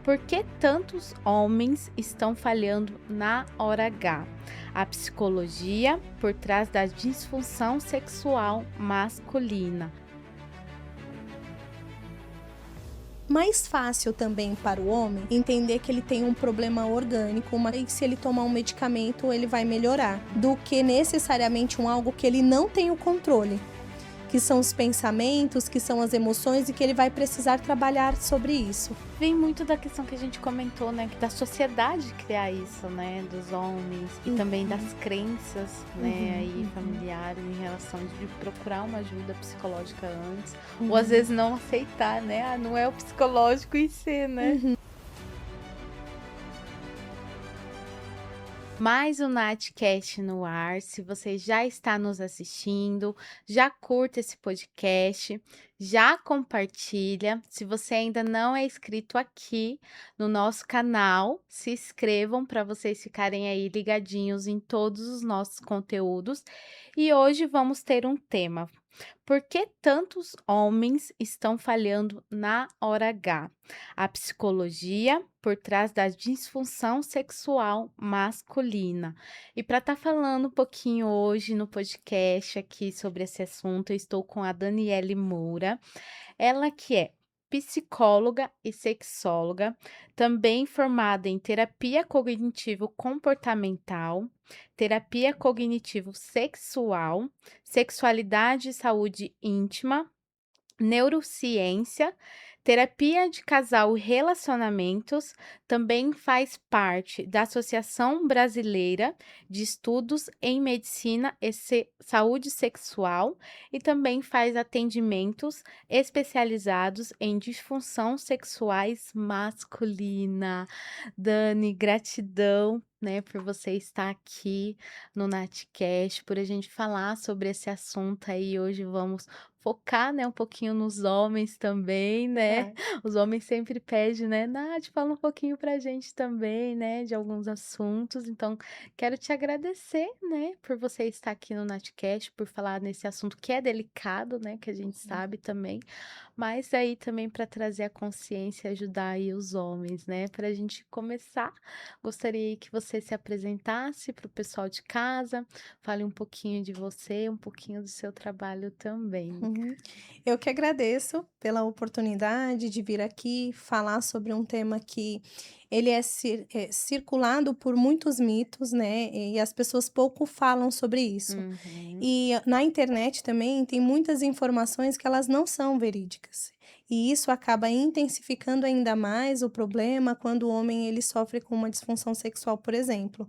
Por que tantos homens estão falhando na hora H? A psicologia por trás da disfunção sexual masculina. Mais fácil também para o homem entender que ele tem um problema orgânico, e se ele tomar um medicamento ele vai melhorar, do que necessariamente algo que ele não tem o controle, que são os pensamentos, que são as emoções e que ele vai precisar trabalhar sobre isso. Vem muito da questão que a gente comentou, né, que da sociedade criar isso, né, dos homens e também das crenças, né, aí familiares em relação de procurar uma ajuda psicológica antes, ou às vezes não aceitar, né, não é o psicológico em si, né. Mais um Natcast no ar. Se você já está nos assistindo, já curta esse podcast, já compartilha. Se você ainda não é inscrito aqui no nosso canal, se inscrevam para vocês ficarem aí ligadinhos em todos os nossos conteúdos. E hoje vamos ter um tema. Por que tantos homens estão falhando na hora H? A psicologia por trás da disfunção sexual masculina. E para estar falando um pouquinho hoje no podcast aqui sobre esse assunto, eu estou com a Daniele Moura, ela que é psicóloga e sexóloga, também formada em terapia cognitivo-comportamental, terapia cognitivo-sexual, sexualidade e saúde íntima, neurociência, terapia de casal e relacionamentos, também faz parte da Associação Brasileira de Estudos em Medicina e Saúde Sexual e também faz atendimentos especializados em disfunção sexuais masculina. Dani, gratidão, né, por você estar aqui no Natcast, por a gente falar sobre esse assunto aí. Hoje vamos focar, né, um pouquinho nos homens também, né? Tá. Os homens sempre pedem, né? Nath, fala um pouquinho pra gente também, né, de alguns assuntos. Então, quero te agradecer, né, por você estar aqui no Natcast, por falar nesse assunto que é delicado, né, que a gente sabe também, mas aí também para trazer a consciência e ajudar aí os homens, né? Para a gente começar, gostaria que você se apresentasse para o pessoal de casa, fale um pouquinho de você, um pouquinho do seu trabalho também. Uhum. Eu que agradeço pela oportunidade de vir aqui falar sobre um tema que ele é circulado por muitos mitos, né? E as pessoas pouco falam sobre isso. Uhum, E na internet também tem muitas informações que elas não são verídicas. E isso acaba intensificando ainda mais o problema quando o homem ele sofre com uma disfunção sexual, por exemplo.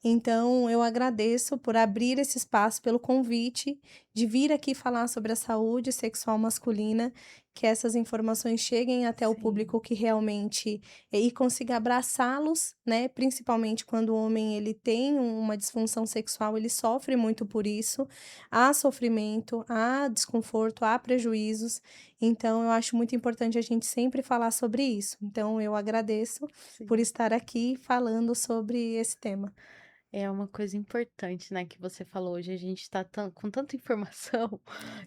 Então, eu agradeço por abrir esse espaço, pelo convite de vir aqui falar sobre a saúde sexual masculina, que essas informações cheguem até o sim, público que realmente e consiga abraçá-los, né? Principalmente quando o homem ele tem uma disfunção sexual, ele sofre muito por isso, há sofrimento, há desconforto, há prejuízos. Então, eu acho muito importante a gente sempre falar sobre isso. Então, eu agradeço por sim. estar aqui falando sobre esse tema. É uma coisa importante, né, que você falou hoje, a gente tá com tanta informação,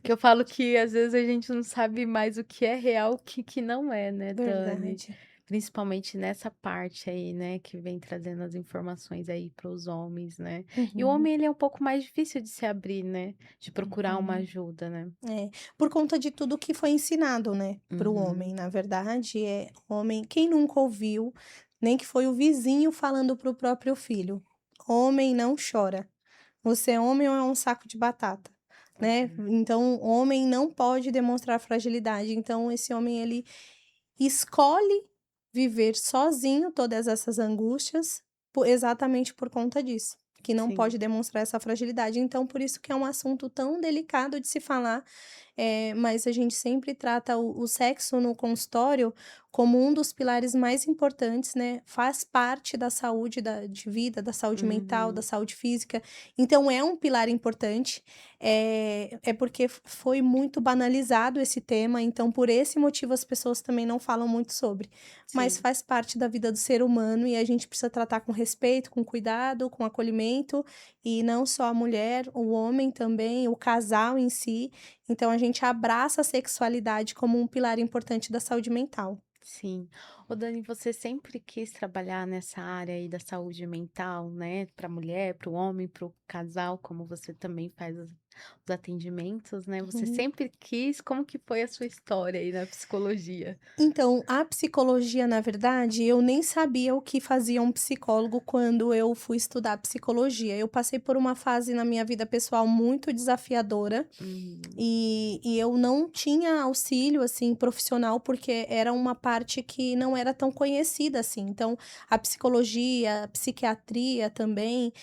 que eu falo que às vezes a gente não sabe mais o que é real, o que não é, né, Dani? Verdade. Principalmente nessa parte aí, né, que vem trazendo as informações aí para os homens, né? E o Uhum, homem, ele é um pouco mais difícil de se abrir, né? De procurar uma uhum. ajuda, né? É, por conta de tudo que foi ensinado, né, para o Uhum, homem. Na verdade, homem quem nunca ouviu, nem que foi o vizinho falando para o próprio filho: "Homem não chora. Você é homem ou é um saco de batata?", né. uhum. Então, homem não pode demonstrar fragilidade. Então esse homem ele escolhe viver sozinho todas essas angústias, exatamente por conta disso, que não Sim, pode demonstrar essa fragilidade. Então, por isso que é um assunto tão delicado de se falar, mas a gente sempre trata o sexo no consultório como um dos pilares mais importantes, né? Faz parte da saúde de vida, da saúde mental, da uhum, saúde física. Então, é um pilar importante. É porque foi muito banalizado esse tema, então, por esse motivo, as pessoas também não falam muito sobre. Mas sim. faz parte da vida do ser humano e a gente precisa tratar com respeito, com cuidado, com acolhimento, e não só a mulher, o homem também, o casal em si. Então a gente abraça a sexualidade como um pilar importante da saúde mental. Sim. Ô Dani, você sempre quis trabalhar nessa área aí da saúde mental, né, para a mulher, para o homem, para o casal, como você também faz os atendimentos, né? Você Uhum. sempre quis, como que foi a sua história aí na psicologia? Então, a psicologia, na verdade, eu nem sabia o que fazia um psicólogo quando eu fui estudar psicologia. Eu passei por uma fase na minha vida pessoal muito desafiadora Hum, e eu não tinha auxílio, assim, profissional, porque era uma parte que não era tão conhecida assim. Então, a psicologia, a psiquiatria também,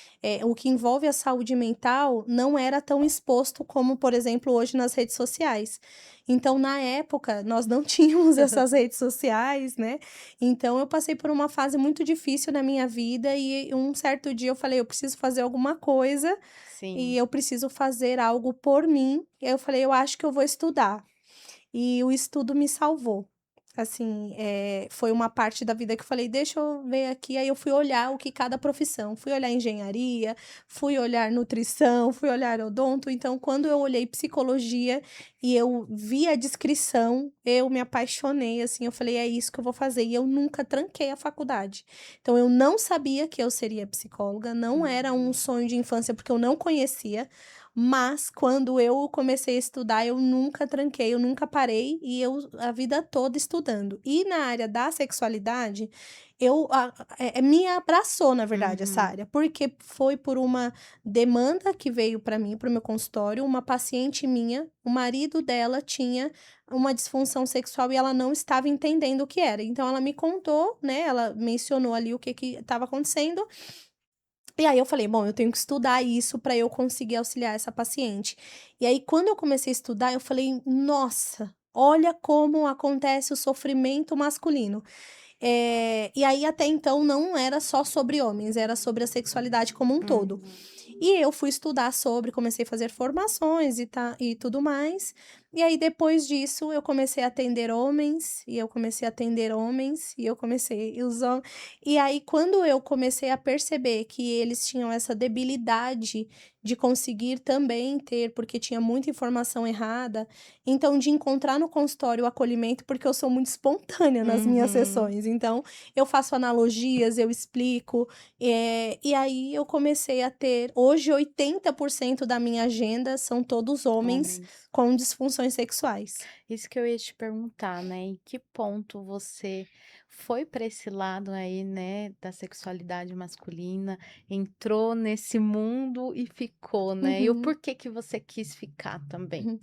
o que envolve a saúde mental não era tão exposto como, por exemplo, hoje nas redes sociais. Então, na época, nós não tínhamos essas redes sociais, né? Então, eu passei por uma fase muito difícil na minha vida e um certo dia eu falei: eu preciso fazer alguma coisa e sim. eu preciso fazer algo por mim. E aí eu falei: eu acho que eu vou estudar. E o estudo me salvou. Assim, foi uma parte da vida que eu falei: "Deixa eu ver aqui", aí eu fui olhar o que cada profissão, fui olhar engenharia, fui olhar nutrição, fui olhar odonto, então quando eu olhei psicologia e eu vi a descrição, eu me apaixonei, assim, eu falei: "É isso que eu vou fazer", e eu nunca tranquei a faculdade. Então eu não sabia que eu seria psicóloga, não era um Uhum. sonho de infância, porque eu não conhecia, mas quando eu comecei a estudar, eu nunca tranquei, eu nunca parei e eu a vida toda estudando. E na área da sexualidade, me abraçou, na verdade, essa Uhum. área, porque foi por uma demanda que veio para mim, para o meu consultório, uma paciente minha, o marido dela tinha uma disfunção sexual e ela não estava entendendo o que era. Então ela me contou, né, ela mencionou ali o que estava acontecendo e aí eu falei: "Bom, eu tenho que estudar isso para eu conseguir auxiliar essa paciente". E aí quando eu comecei a estudar, eu falei: "Nossa, olha como acontece o sofrimento masculino". E aí até então não era só sobre homens, era sobre a sexualidade como um todo. Uhum. E eu fui estudar sobre, comecei a fazer formações e tudo mais. E aí depois disso eu comecei a atender homens, e eu comecei a atender homens, e eu comecei e os hom e aí quando eu comecei a perceber que eles tinham essa debilidade de conseguir também ter, porque tinha muita informação errada, então de encontrar no consultório o acolhimento, porque eu sou muito espontânea nas minhas Uhum. sessões, então eu faço analogias, eu explico, e aí eu comecei a ter hoje 80% da minha agenda são todos homens Homens. com disfunções sexuais. Isso que eu ia te perguntar, né? Em que ponto você foi para esse lado aí, né, da sexualidade masculina, entrou nesse mundo e ficou, né? E o Uhum, porquê que você quis ficar também? uhum.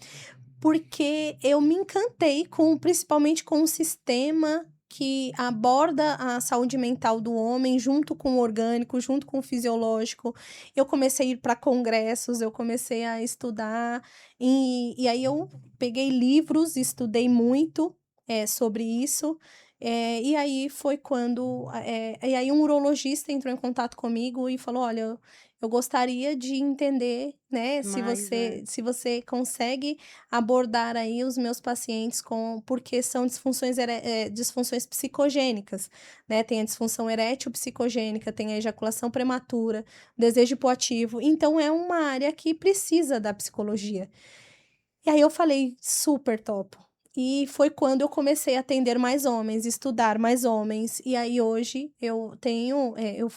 Porque eu me encantei com principalmente com o sistema que aborda a saúde mental do homem, junto com o orgânico, junto com o fisiológico. Eu comecei a ir para congressos, eu comecei a estudar, e aí eu peguei livros, estudei muito, sobre isso, e aí foi quando, e aí um urologista entrou em contato comigo e falou: "Olha, eu gostaria de entender, né, Mas, né? se você consegue abordar aí os meus pacientes com porque são disfunções psicogênicas, né, tem a disfunção erétil psicogênica, tem a ejaculação prematura, desejo hipoativo, então é uma área que precisa da psicologia. E aí eu falei: "Super topo". E foi quando eu comecei a atender mais homens, estudar mais homens, e aí hoje eu tenho, eu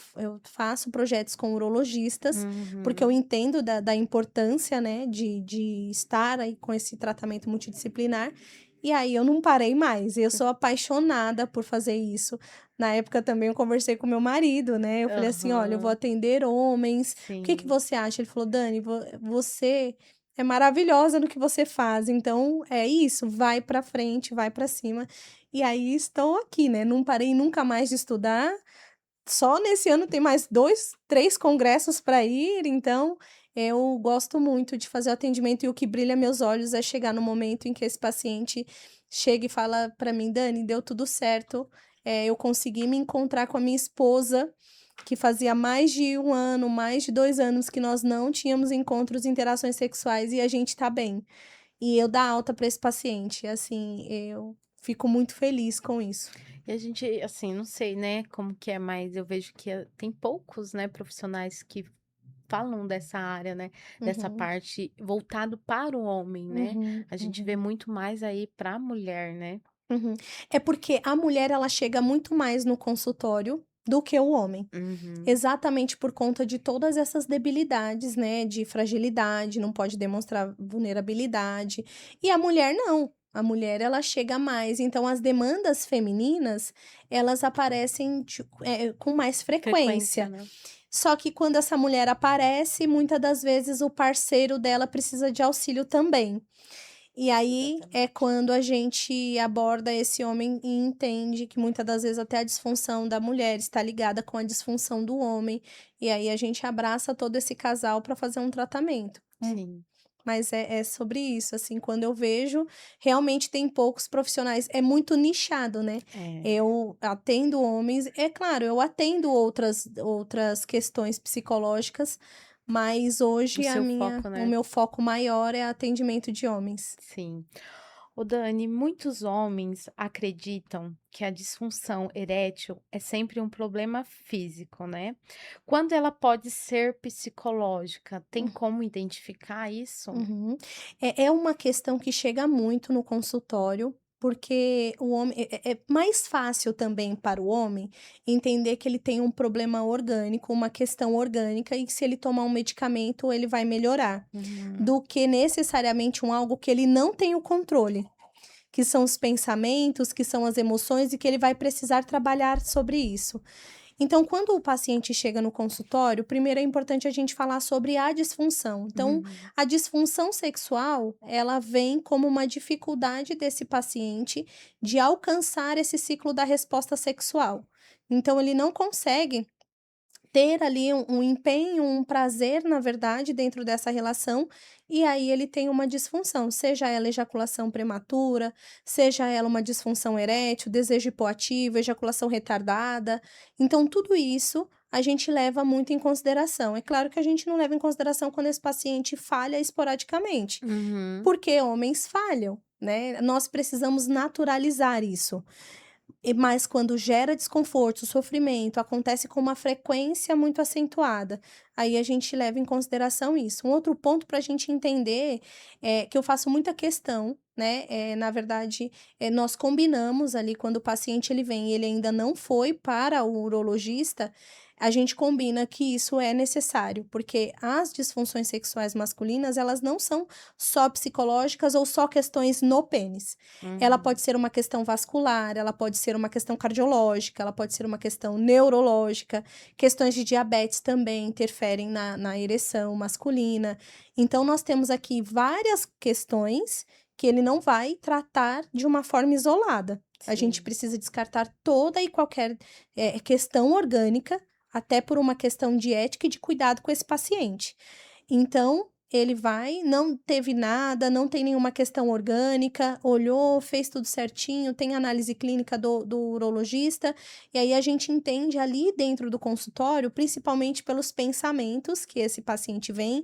faço projetos com urologistas, porque eu Uhum. entendo da importância, né, de estar aí com esse tratamento multidisciplinar, e aí eu não parei mais, eu sou apaixonada por fazer isso. Na época também eu conversei com meu marido, né, eu falei assim: "Olha, eu vou Aham. atender homens, o que que Sim. você acha?" Ele falou: "Dani, você é maravilhosa no que você faz, então é isso, vai pra frente, vai pra cima". E aí estou aqui, né, não parei nunca mais de estudar, só nesse ano tem mais 2, 3 congressos para ir, então eu gosto muito de fazer o atendimento e o que brilha meus olhos é chegar no momento em que esse paciente chega e fala para mim: "Dani, deu tudo certo, eu consegui me encontrar com a minha esposa, que fazia mais de um ano, mais de 2 anos que nós não tínhamos encontros e interações sexuais e a gente tá bem". E eu dar alta para esse paciente, assim, eu fico muito feliz com isso. E a gente, assim, não sei, né, como que é, mas eu vejo que tem poucos, né, profissionais que falam dessa área, né, dessa Uhum, parte voltado para o homem, né? uhum, A gente vê uhum. muito mais aí para a mulher, né? Uhum. É porque a mulher ela chega muito mais no consultório do que o homem. Uhum. Exatamente por conta de todas essas debilidades, né, de fragilidade, não pode demonstrar vulnerabilidade. E a mulher não, a mulher ela chega mais, então as demandas femininas, elas aparecem com mais Frequência, frequência. né. Só que quando essa mulher aparece, muitas das vezes o parceiro dela precisa de auxílio também. E aí é Exatamente. quando a gente aborda esse homem e entende que muitas das vezes até a disfunção da mulher está ligada com a disfunção do homem, e aí a gente abraça todo esse casal para fazer um tratamento. Sim. Mas é sobre isso, assim, quando eu vejo, realmente tem poucos profissionais, é muito nichado, né. É, Eu atendo homens, é claro, eu atendo outras questões psicológicas, mas o hoje seu foco, o né. meu foco maior é atendimento de homens. Sim. Ô Dani, muitos homens acreditam que a disfunção erétil é sempre um problema físico, né? Quando ela pode ser psicológica, tem como identificar isso? Uhum. É uma questão que chega muito no consultório, porque o homem é mais fácil também para o homem entender que ele tem um problema orgânico, uma questão orgânica, e que se ele tomar um medicamento ele vai melhorar, Uhum, do que necessariamente algo que ele não tem o controle, que são os pensamentos, que são as emoções e que ele vai precisar trabalhar sobre isso. Então, quando o paciente chega no consultório, primeiro é importante a gente falar sobre a disfunção. Então, uhum, a disfunção sexual, ela vem como uma dificuldade desse paciente de alcançar esse ciclo da resposta sexual. Então, ele não consegue ter ali um empenho, um prazer, na verdade, dentro dessa relação, e aí ele tem uma disfunção, seja ela ejaculação prematura, seja ela uma disfunção erétil, desejo hipoativo, ejaculação retardada. Então, tudo isso a gente leva muito em consideração. É claro que a gente não leva em consideração quando esse paciente falha esporadicamente, uhum. porque homens falham, né? Nós precisamos naturalizar isso. Mas quando gera desconforto, sofrimento, acontece com uma frequência muito acentuada, aí a gente leva em consideração isso. Um outro ponto para a gente entender, é que eu faço muita questão, né, na verdade, nós combinamos ali quando o paciente ele vem e ele ainda não foi para o urologista, a gente combina que isso é necessário, porque as disfunções sexuais masculinas, elas não são só psicológicas ou só questões no pênis. Ela Uhum. pode ser uma questão vascular, ela pode ser uma questão cardiológica, ela pode ser uma questão neurológica, questões de diabetes também interferem na ereção masculina. Então, nós temos aqui várias questões que ele não vai tratar de uma forma isolada. A gente Sim. precisa descartar toda e qualquer questão orgânica, até por uma questão de ética e de cuidado com esse paciente. Então, ele vai, não teve nada, não tem nenhuma questão orgânica, olhou, fez tudo certinho, tem análise clínica do urologista, e aí a gente entende ali dentro do consultório, principalmente pelos pensamentos que esse paciente vem,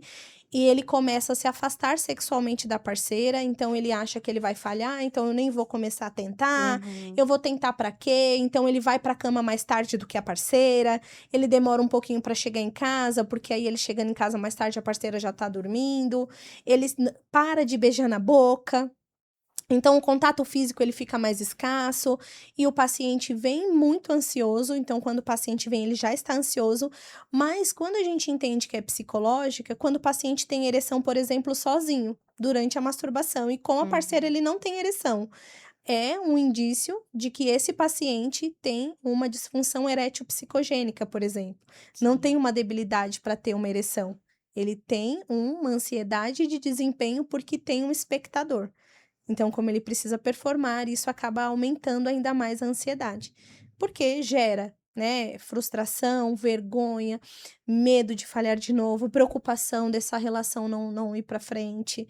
e ele começa a se afastar sexualmente da parceira, então ele acha que ele vai falhar, então eu nem vou começar a tentar, Uhum. eu vou tentar pra quê? Então ele vai pra cama mais tarde do que a parceira, ele demora um pouquinho para chegar em casa, porque aí ele chegando em casa mais tarde a parceira já tá dormindo, para de beijar na boca, então o contato físico ele fica mais escasso e o paciente vem muito ansioso, então quando o paciente vem ele já está ansioso, mas quando a gente entende que é psicológica, quando o paciente tem ereção, por exemplo, sozinho, durante a masturbação e com a parceira Uhum. ele não tem ereção, é um indício de que esse paciente tem uma disfunção erétil psicogênica, por exemplo. Não tem Sim. uma debilidade para ter uma ereção. Ele tem uma ansiedade de desempenho porque tem um espectador. Então, como ele precisa performar, isso acaba aumentando ainda mais a ansiedade. Porque gera, né, frustração, vergonha, medo de falhar de novo, preocupação dessa relação não ir para frente.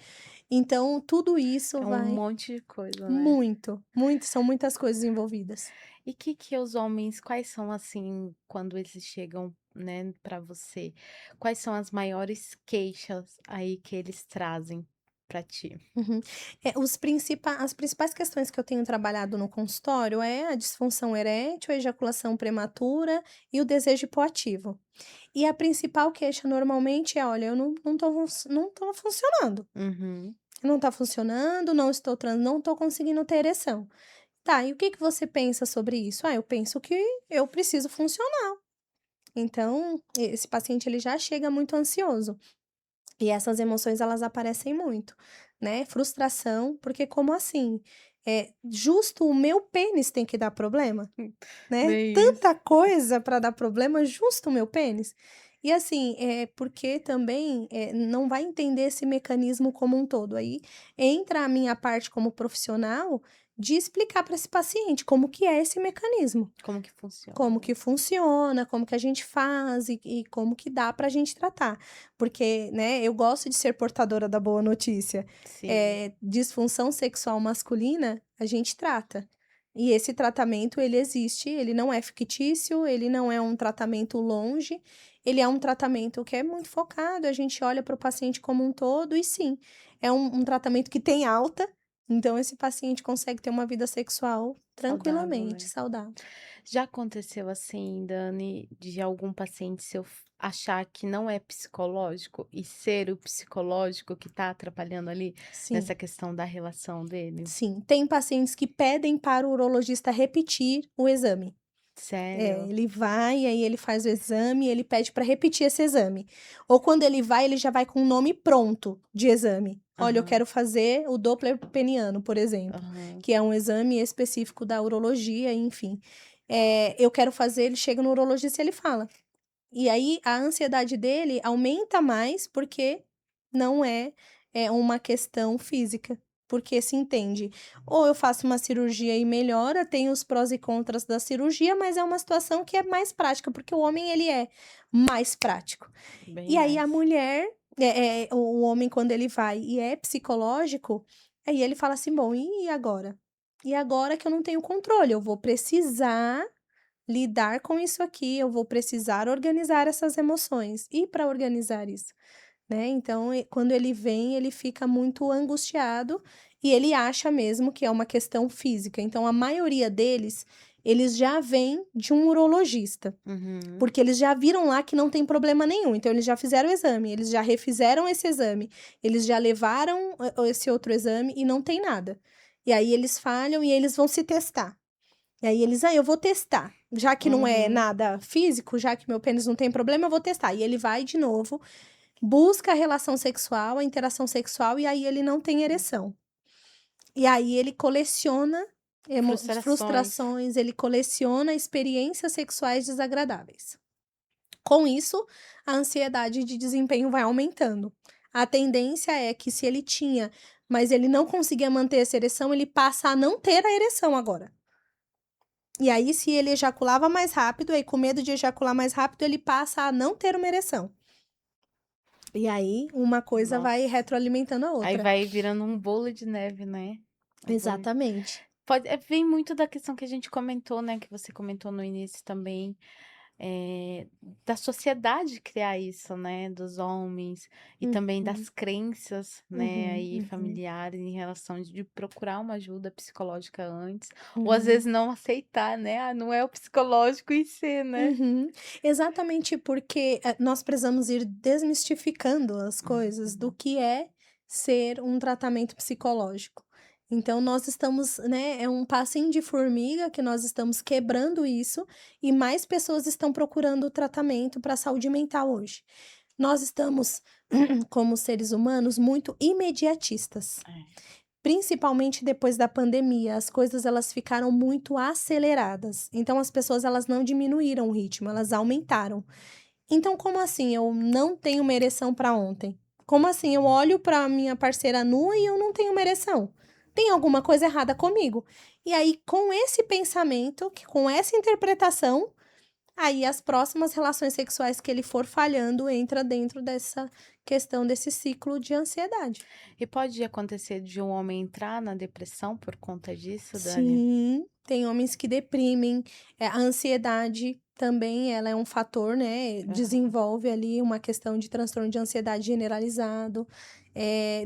Então, tudo isso É um vai monte de coisa, né? muito, muito, são muitas coisas envolvidas. E que os homens, quais são assim, quando eles chegam, né, para você, quais são as maiores queixas aí que eles trazem para ti? Uhum. As principais questões que eu tenho trabalhado no consultório é a disfunção erétil, a ejaculação prematura e o desejo hipoativo. E a principal queixa normalmente é: "Olha, eu não tô funcionando, Uhum. não tá funcionando, não estou conseguindo ter ereção". Tá, e o que que você pensa sobre isso? Ah, eu penso que eu preciso funcionar. Então, esse paciente ele já chega muito ansioso. E essas emoções elas aparecem muito, né? Frustração, porque como assim? Justo o meu pênis tem que dar problema, né? Bem isso. Tanta coisa para dar problema, justo o meu pênis. E assim, porque também não vai entender esse mecanismo como um todo. Aí entra a minha parte como profissional de explicar para esse paciente como que é esse mecanismo. Como que funciona, Como né. que funciona, como que a gente faz e como que dá pra gente tratar. Porque, né, eu gosto de ser portadora da boa notícia. Sim. Disfunção sexual masculina, a gente trata. E esse tratamento, ele existe, ele não é fictício, ele não é um tratamento longe, ele é um tratamento que é muito focado, a gente olha para o paciente como um todo e sim, é um tratamento que tem alta, então esse paciente consegue ter uma vida sexual Saudável, tranquilamente, né. saudável. Já aconteceu assim, Dani, de algum paciente seu achar que não é psicológico e ser o psicológico que tá atrapalhando ali, Sim. nessa questão da relação dele? Sim, tem pacientes que pedem para o urologista repetir o exame. Sério? Ele vai, aí ele faz o exame, ele pede para repetir esse exame. Ou quando ele já vai com o nome pronto de exame. Olha, eu Aham, quero fazer o Doppler peniano, por exemplo, aham. que é um exame específico da urologia, enfim. Eu quero fazer, ele chega no urologista e ele fala. E aí a ansiedade dele aumenta mais, porque não é uma questão física, porque se entende, ou eu faço uma cirurgia e melhora, tem os prós e contras da cirurgia, mas é uma situação que é mais prática, porque o homem ele é mais prático. Bem E aí a mais. mulher, o homem quando ele vai e é psicológico, aí ele fala assim: "Bom, e agora? E agora que eu não tenho controle, eu vou precisar lidar com isso aqui, eu vou precisar organizar essas emoções. E para organizar isso, né? Então, quando ele vem, ele fica muito angustiado e ele acha mesmo que é uma questão física. Então, a maioria deles, eles já vêm de um urologista, Uhum. porque eles já viram lá que não tem problema nenhum. Então, eles já fizeram o exame, eles já refizeram esse exame, eles já levaram esse outro exame e não tem nada. E aí eles falham e eles vão se testar. E aí eles: "Ah, eu vou testar, já que não é Uhum. nada físico, já que meu pênis não tem problema, eu vou testar". E ele vai de novo, busca a relação sexual, a interação sexual, e aí ele não tem ereção. E aí ele coleciona Frustrações. frustrações, ele coleciona experiências sexuais desagradáveis. Com isso, a ansiedade de desempenho vai aumentando. A tendência é que se ele tinha, mas ele não conseguia manter essa ereção, ele passa a não ter a ereção agora. E aí, se ele ejaculava mais rápido, aí com medo de ejacular mais rápido, ele passa a não ter uma ereção. E aí, uma coisa vai Nossa. retroalimentando a Aí outra. vai virando um bolo de neve, né. Um bolo Exatamente. vem muito da questão que a gente comentou, né, que você comentou no início também, eh, da sociedade criar isso, né, dos homens e também Uhum, das crenças, né, uhum, aí uhum, familiares em relação de procurar uma ajuda psicológica antes, ou às uhum, vezes não aceitar, né, "Ah, não é o psicológico em si", né. uhum. Exatamente porque, nós precisamos ir desmistificando as coisas do Uhum. que é ser um tratamento psicológico. Então nós estamos, né, é um passinho de formiga que nós estamos quebrando isso, e mais pessoas estão procurando o tratamento para a saúde mental hoje. Nós estamos, como seres humanos, muito imediatistas. É. Principalmente depois da pandemia, as coisas elas ficaram muito aceleradas. Então as pessoas elas não diminuíram o ritmo, elas aumentaram. Então como assim eu não tenho uma ereção para ontem? Como assim eu olho para minha parceira nua e eu não tenho uma ereção? Tem alguma coisa errada comigo. E aí com esse pensamento, com essa interpretação, aí as próximas relações sexuais que ele for falhando entra dentro dessa questão desse ciclo de ansiedade. E pode acontecer de um homem entrar na depressão por conta disso, Dani? Sim, tem homens que deprimem, a ansiedade também ela é um fator, né, Aham. desenvolve ali uma questão de transtorno de ansiedade generalizado,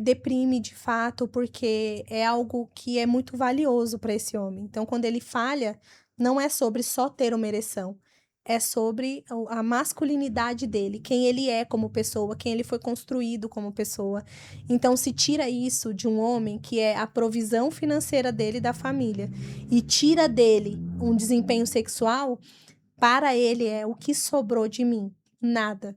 deprime de fato, porque é algo que é muito valioso para esse homem. Então quando ele falha, não é sobre só ter uma ereção, é sobre a masculinidade dele, quem ele é como pessoa, quem ele foi construído como pessoa. Então, se tira isso de um homem, que é a provisão financeira dele e da família, e tira dele um desempenho sexual, para ele é o que sobrou de mim? Nada.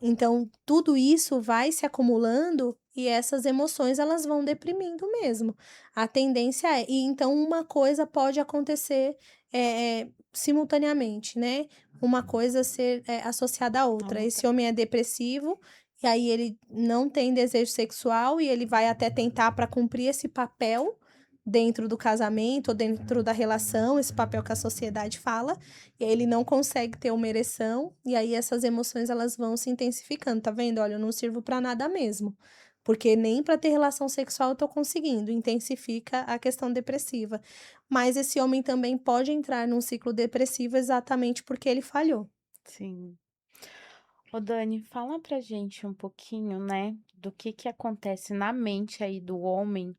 Então, tudo isso vai se acumulando e essas emoções elas vão deprimindo mesmo. A tendência é, e então uma coisa pode acontecer simultaneamente, né? Uma coisa ser associada à A outra. outra Esse homem é depressivo e aí ele não tem desejo sexual e ele vai até tentar para cumprir esse papel dentro do casamento ou dentro da relação, esse papel que a sociedade fala, e aí ele não consegue ter uma ereção, e aí essas emoções elas vão se intensificando, tá vendo? Olha, eu não sirvo pra nada mesmo, porque nem pra ter relação sexual eu tô conseguindo, intensifica a questão depressiva. Mas esse homem também pode entrar num ciclo depressivo exatamente porque ele falhou. sim. Ô Dani, fala pra gente um pouquinho, né, do que acontece na mente aí do homem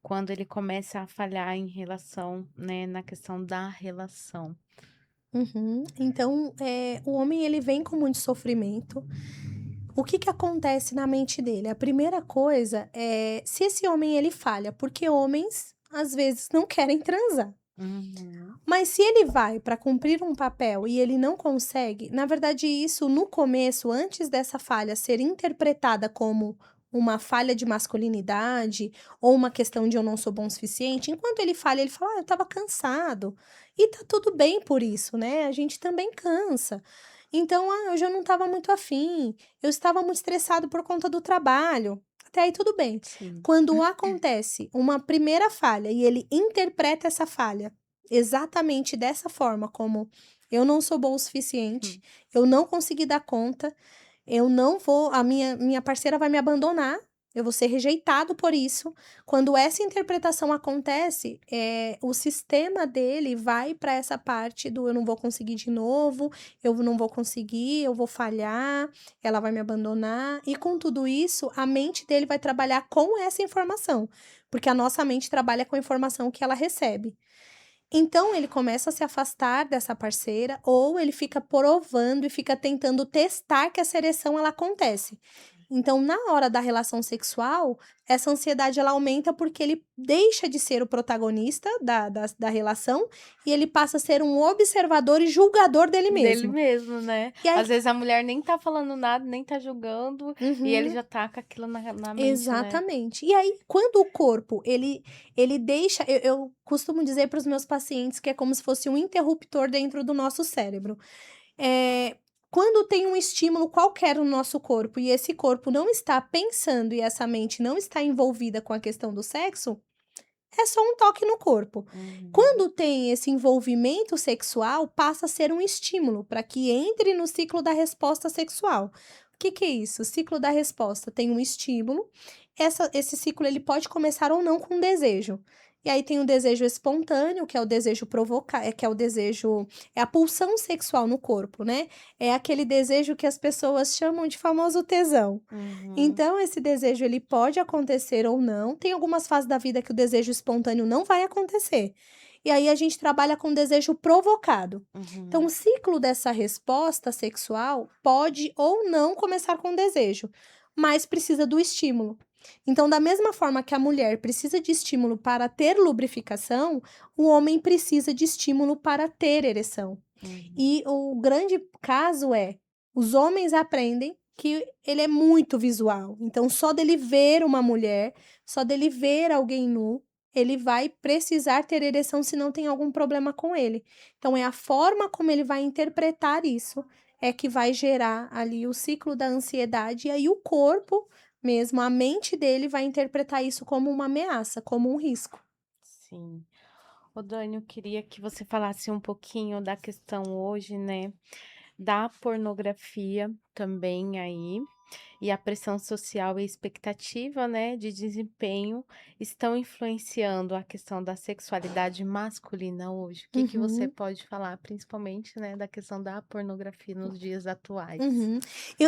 quando ele começa a falhar em relação, né, na questão da relação. Uhum. Então, o homem ele vem com muito sofrimento. O que que acontece na mente dele? A primeira coisa é se esse homem ele falha, porque homens às vezes não querem transar. Uhum. Mas se ele vai para cumprir um papel e ele não consegue, na verdade isso no começo, antes dessa falha ser interpretada como uma falha de masculinidade ou uma questão de eu não sou bom o suficiente, enquanto ele falha, ele fala: "Ah, eu estava cansado". E tá tudo bem por isso, né, a gente também cansa. Então: "Ah, hoje eu não estava muito afim, eu estava muito estressado por conta do trabalho". Até aí tudo bem. Sim. Quando acontece uma primeira falha e ele interpreta essa falha exatamente dessa forma, como eu não sou bom o suficiente, Hum. eu não consegui dar conta, eu não vou, a minha parceira vai me abandonar, eu vou ser rejeitado por isso. Quando essa interpretação acontece, o sistema dele vai para essa parte do eu não vou conseguir de novo, eu não vou conseguir, eu vou falhar, ela vai me abandonar. E com tudo isso, a mente dele vai trabalhar com essa informação, porque a nossa mente trabalha com a informação que ela recebe. Então ele começa a se afastar dessa parceira ou ele fica provando e fica tentando testar que essa ereção ela acontece. Então, na hora da relação sexual, essa ansiedade ela aumenta porque ele deixa de ser o protagonista da relação e ele passa a ser um observador e julgador dele Dele mesmo. mesmo, né. E aí Às vezes a mulher nem tá falando nada, nem tá julgando, e ele uhum. já tá com aquilo na mente, né. Exatamente. E aí, quando o corpo ele deixa, eu costumo dizer para os meus pacientes que é como se fosse um interruptor dentro do nosso cérebro. Quando tem um estímulo qualquer no nosso corpo e esse corpo não está pensando e essa mente não está envolvida com a questão do sexo, é só um toque no corpo. Uhum. Quando tem esse envolvimento sexual, passa a ser um estímulo para que entre no ciclo da resposta sexual. O que que é isso? O ciclo da resposta tem um estímulo, esse ciclo ele pode começar ou não com desejo. E aí tem o desejo espontâneo, que é o desejo provocar, que é o desejo, é a pulsão sexual no corpo, né? É aquele desejo que as pessoas chamam de famoso tesão. Uhum. Então esse desejo ele pode acontecer ou não. Tem algumas fases da vida que o desejo espontâneo não vai acontecer. E aí a gente trabalha com desejo provocado. Então o Uhum. ciclo dessa resposta sexual pode ou não começar com desejo, mas precisa do estímulo. Então, da mesma forma que a mulher precisa de estímulo para ter lubrificação, o homem precisa de estímulo para ter ereção. Uhum. E o grande caso é, os homens aprendem que ele é muito visual. Então, só dele ver uma mulher, só dele ver alguém nu, ele vai precisar ter ereção se não tem algum problema com ele. Então, é a forma como ele vai interpretar isso é que vai gerar ali o ciclo da ansiedade, e aí o corpo mesmo, a mente dele vai interpretar isso como uma ameaça, como um risco. Sim. Ô Dani, eu queria que você falasse um pouquinho da questão hoje, né, da pornografia também aí. E a pressão social e expectativa, né, de desempenho estão influenciando a questão da sexualidade masculina hoje. O que que você Uhum. pode falar, principalmente, né, da questão da pornografia nos dias atuais? Uhum.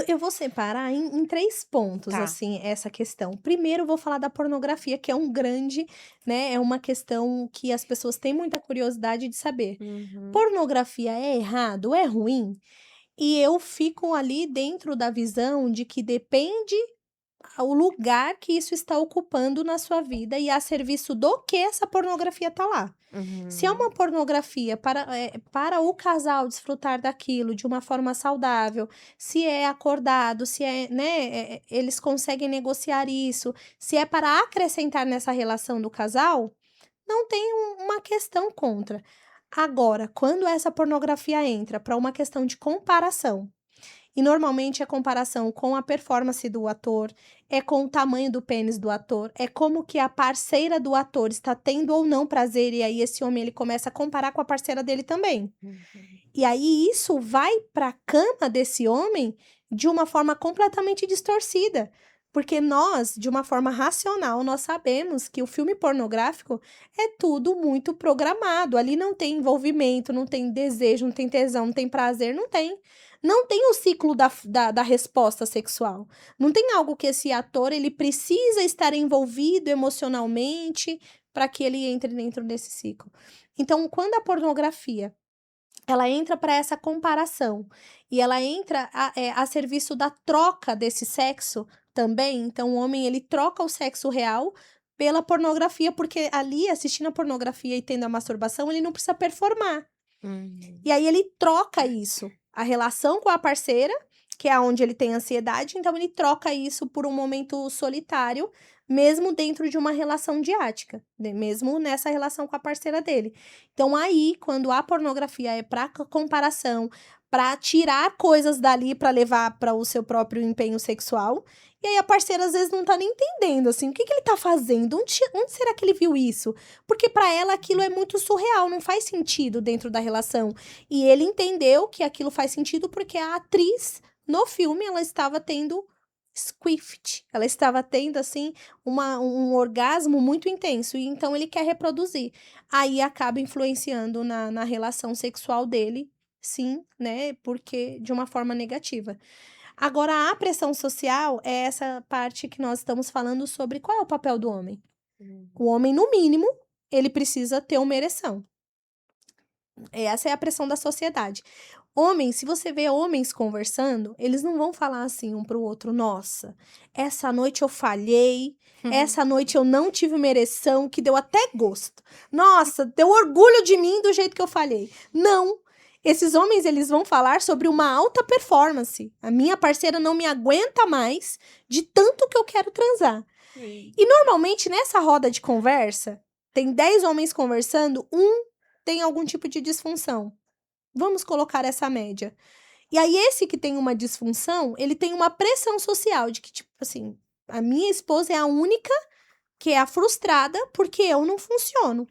Eu vou separar em 3 pontos, Tá. assim, essa questão. Primeiro, eu vou falar da pornografia, que é um grande, né, é uma questão que as pessoas têm muita curiosidade de saber. Uhum, Pornografia é errado? É ruim? E eu fico ali dentro da visão de que depende o lugar que isso está ocupando na sua vida e a serviço do que essa pornografia tá lá. Se é uhum, uma pornografia para o casal desfrutar daquilo de uma forma saudável, se é acordado, se é, né, eles conseguem negociar isso, se é para acrescentar nessa relação do casal, não tem uma questão contra. Agora, quando essa pornografia entra para uma questão de comparação, e normalmente é comparação com a performance do ator, é com o tamanho do pênis do ator, é como que a parceira do ator está tendo ou não prazer, e aí esse homem ele começa a comparar com a parceira dele também. uhum, E aí isso vai para a cama desse homem de uma forma completamente distorcida. Porque nós, de uma forma racional, nós sabemos que o filme pornográfico é tudo muito programado. Ali não tem envolvimento, não tem desejo, não tem tesão, não tem prazer, não tem. Não tem o ciclo da resposta sexual. Não tem algo que esse ator ele precisa estar envolvido emocionalmente para que ele entre dentro desse ciclo. Então, quando a pornografia ela entra para essa comparação e ela entra a serviço da troca desse sexo também. Então, o homem ele troca o sexo real pela pornografia, porque ali, assistindo a pornografia e tendo a masturbação, ele não precisa performar. uhum, E aí ele troca isso, a relação com a parceira, que é onde ele tem ansiedade, então ele troca isso por um momento solitário, mesmo dentro de uma relação diática, mesmo nessa relação com a parceira dele. Então aí, quando a pornografia é para comparação, para tirar coisas dali para levar para o seu próprio empenho sexual, e aí a parceira às vezes não tá nem entendendo assim, o que que ele tá fazendo? Onde será que ele viu isso? Porque para ela aquilo é muito surreal, não faz sentido dentro da relação. E ele entendeu que aquilo faz sentido porque a atriz, no filme, ela estava tendo squift. Ela estava tendo, assim, um orgasmo muito intenso. E então ele quer reproduzir. Aí acaba influenciando na relação sexual dele, sim, né? Porque de uma forma negativa. Agora, a pressão social é essa parte que nós estamos falando sobre qual é o papel do homem. uhum. O homem, no mínimo, ele precisa ter uma ereção. Essa é a pressão da sociedade. Homens, se você vê homens conversando, eles não vão falar assim um para o outro: "Nossa, essa noite eu falhei, essa noite eu não tive uma ereção que deu até gosto. Nossa, deu orgulho de mim do jeito que eu falhei". Não. Esses homens, eles vão falar sobre uma alta performance. A minha parceira não me aguenta mais de tanto que eu quero transar. Sim. E normalmente nessa roda de conversa, tem 10 homens conversando, um tem algum tipo de disfunção. Vamos colocar essa média. E aí, esse que tem uma disfunção, ele tem uma pressão social de que, tipo assim, a minha esposa é a única que é a frustrada porque eu não funciono.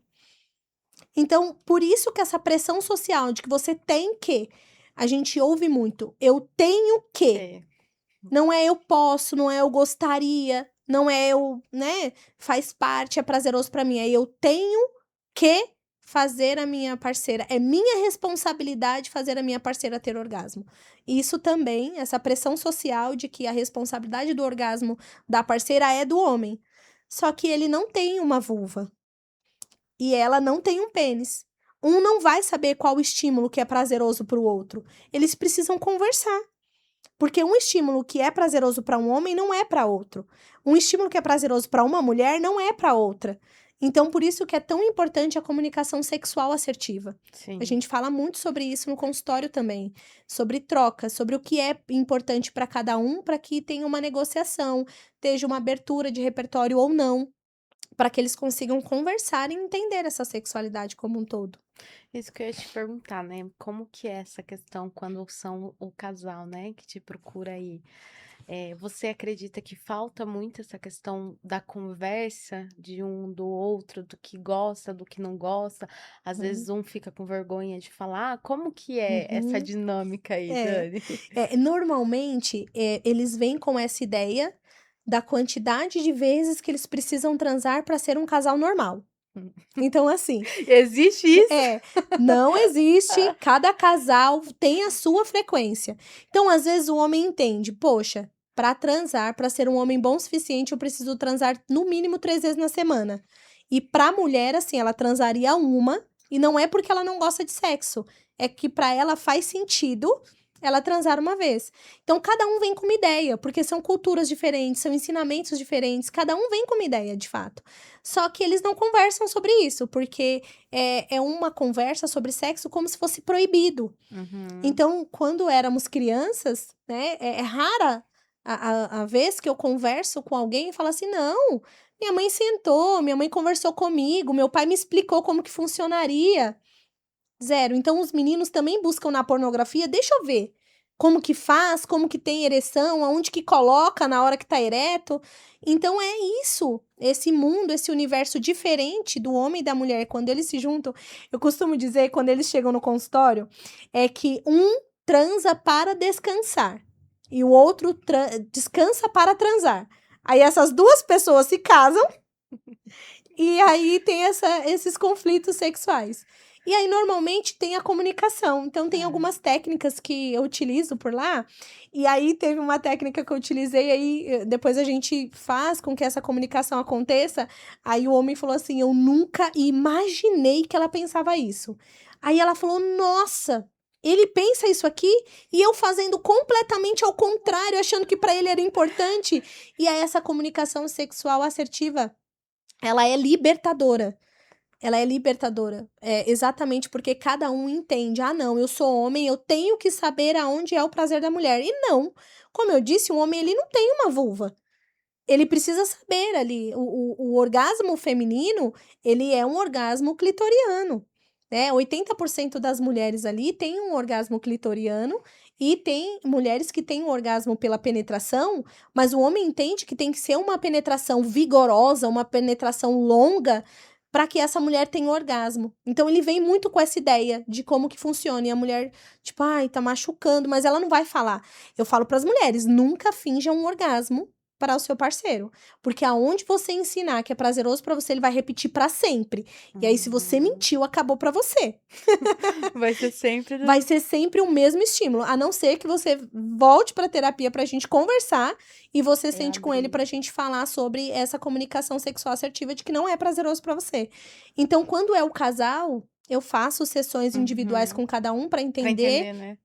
Então, por isso que essa pressão social de que você tem que, a gente ouve muito, eu tenho que. É. Não é eu posso, não é eu gostaria, não é eu, né, faz parte, é prazeroso pra mim, é eu tenho que fazer a minha parceira, é minha responsabilidade fazer a minha parceira ter orgasmo. Isso também, essa pressão social de que a responsabilidade do orgasmo da parceira é do homem. Só que ele não tem uma vulva e ela não tem um pênis. Um não vai saber qual estímulo que é prazeroso para o outro. Eles precisam conversar. Porque um estímulo que é prazeroso para um homem não é para outro. Um estímulo que é prazeroso para uma mulher não é para outra. Então, por isso que é tão importante a comunicação sexual assertiva. A Sim. gente fala muito sobre isso no consultório também, sobre troca, sobre o que é importante para cada um, para que tenha uma negociação, esteja uma abertura de repertório ou não. para que eles consigam conversar e entender essa sexualidade como um todo. Isso que eu ia te perguntar, né? Como que é essa questão quando são o casal, né, que te procura aí? Você acredita que falta muito essa questão da conversa de um do outro, do que gosta, do que não gosta? Às vezes Uhum. um fica com vergonha de falar. Como que é essa Uhum. dinâmica aí, É. Dani? Normalmente, eles vêm com essa ideia da quantidade de vezes que eles precisam transar para ser um casal normal. Então, assim, Existe isso? é, não existe, cada casal tem a sua frequência. Então, às vezes, o homem entende, poxa, para transar, para ser um homem bom o suficiente, eu preciso transar no mínimo 3 vezes na semana. E pra mulher, assim, ela transaria uma, e não é porque ela não gosta de sexo, é que pra ela faz sentido ela transar uma vez. Então, cada um vem com uma ideia, porque são culturas diferentes, são ensinamentos diferentes, cada um vem com uma ideia, de fato. Só que eles não conversam sobre isso, porque é uma conversa sobre sexo como se fosse proibido. Uhum. Então, quando éramos crianças, né, é rara a vez que eu converso com alguém e falo assim: não, minha mãe sentou, minha mãe conversou comigo, meu pai me explicou como que funcionaria. Zero. Então, os meninos também buscam na pornografia, deixa eu ver como que faz, como que tem ereção, aonde que coloca na hora que tá ereto. Então, é isso, esse mundo, esse universo diferente do homem e da mulher, quando eles se juntam. Eu costumo dizer, quando eles chegam no consultório, é que um transa para descansar e o outro descansa para transar. Aí essas duas pessoas se casam e aí tem esses conflitos sexuais. E aí, normalmente, tem a comunicação. Então, tem É. algumas técnicas que eu utilizo por lá. E aí, teve uma técnica que eu utilizei, aí depois a gente faz com que essa comunicação aconteça. Aí o homem falou assim: eu nunca imaginei que ela pensava isso. Aí ela falou: nossa, ele pensa isso aqui e eu fazendo completamente ao contrário, achando que para ele era importante. E aí, essa comunicação sexual assertiva, ela é libertadora. Ela é libertadora. É exatamente porque cada um entende. Ah, não, eu sou homem, eu tenho que saber aonde é o prazer da mulher. E não. Como eu disse, o homem ele não tem uma vulva. Ele precisa saber ali. O orgasmo feminino, ele é um orgasmo clitoriano. Né? 80% das mulheres ali tem um orgasmo clitoriano. E tem mulheres que têm um orgasmo pela penetração, mas o homem entende que tem que ser uma penetração vigorosa, uma penetração longa, para que essa mulher tenha orgasmo. Então ele vem muito com essa ideia de como que funciona. E a mulher, tipo, ai, tá machucando, mas ela não vai falar. Eu falo para as mulheres, nunca finjam um orgasmo para o seu parceiro, porque aonde você ensinar que é prazeroso para você, ele vai repetir para sempre. E aí se você Uhum. mentiu, acabou para você. Vai ser sempre Vai ser sempre o mesmo estímulo, a não ser que você volte para terapia pra gente conversar e você sente com ele abrir. pra gente falar sobre essa comunicação sexual assertiva de que não é prazeroso para você. Então, quando é o casal, eu faço sessões individuais Uhum. com cada um para Pra entender entender, né?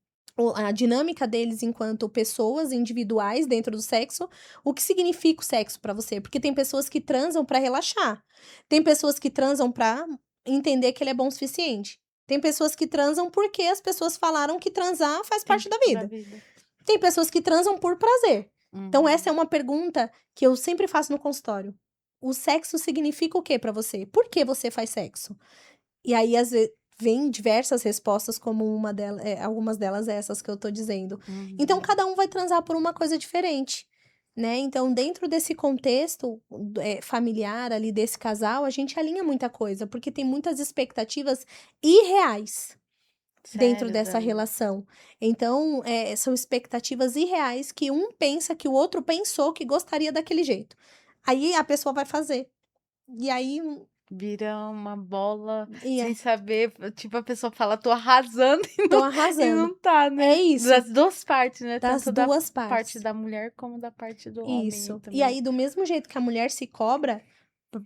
a dinâmica deles enquanto pessoas individuais dentro do sexo, o que significa o sexo pra você? Porque tem pessoas que transam pra relaxar, tem pessoas que transam pra entender que ele é bom o suficiente, tem pessoas que transam porque as pessoas falaram que transar faz Tem parte da parte da vida, vida. tem pessoas que transam por prazer. Então essa é Uhum. uma pergunta que eu sempre faço no consultório. O sexo significa o que pra você? Por que você faz sexo? E aí, às vezes, vem diversas respostas, como algumas delas essas que eu tô dizendo. Então, Uhum. cada um vai transar por uma coisa diferente, né? Então, dentro desse contexto familiar ali desse casal, a gente alinha muita coisa, porque tem muitas expectativas irreais dentro Sério, dessa Dani? relação. Então, são expectativas irreais que um pensa que o outro pensou que gostaria daquele jeito. Aí a pessoa vai fazer. E aí, Vira uma bola e sem é, saber, tipo, a pessoa fala: "Tô arrasando", tô e arrasando. não tá, É né. isso. Das 2 partes, né, Das tanto da duas parte partes. da mulher como da parte do homem aí Isso. E também. aí, do mesmo jeito que a mulher se cobra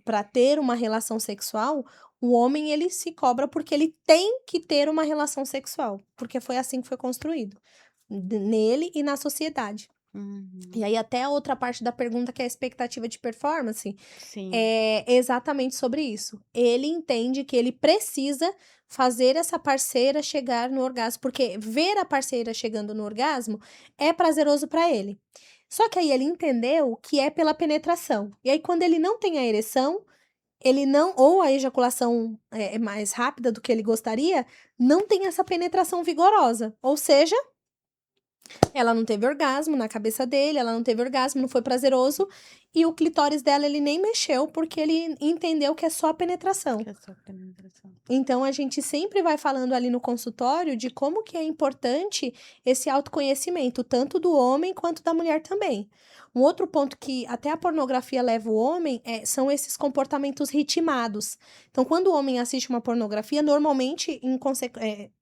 para ter uma relação sexual, o homem ele se cobra porque ele tem que ter uma relação sexual, porque foi assim que foi construído, nele e na sociedade. E Uhum. aí, até a outra parte da pergunta, que é a expectativa de performance, Sim, é exatamente sobre isso. Ele entende que ele precisa fazer essa parceira chegar no orgasmo, porque ver a parceira chegando no orgasmo é prazeroso para ele. Só que aí ele entendeu que é pela penetração. E aí, quando ele não tem a ereção, ele não, ou a ejaculação é mais rápida do que ele gostaria, não tem essa penetração vigorosa. Ou seja, ela não teve orgasmo na cabeça dele, ela não teve orgasmo, não foi prazeroso, e o clitóris dela ele nem mexeu porque ele entendeu que é só penetração. Que é só penetração. Então, a gente sempre vai falando ali no consultório de como que é importante esse autoconhecimento, tanto do homem quanto da mulher também. Um outro ponto que até a pornografia leva o homem são esses comportamentos ritmados. Então, quando o homem assiste uma pornografia, normalmente,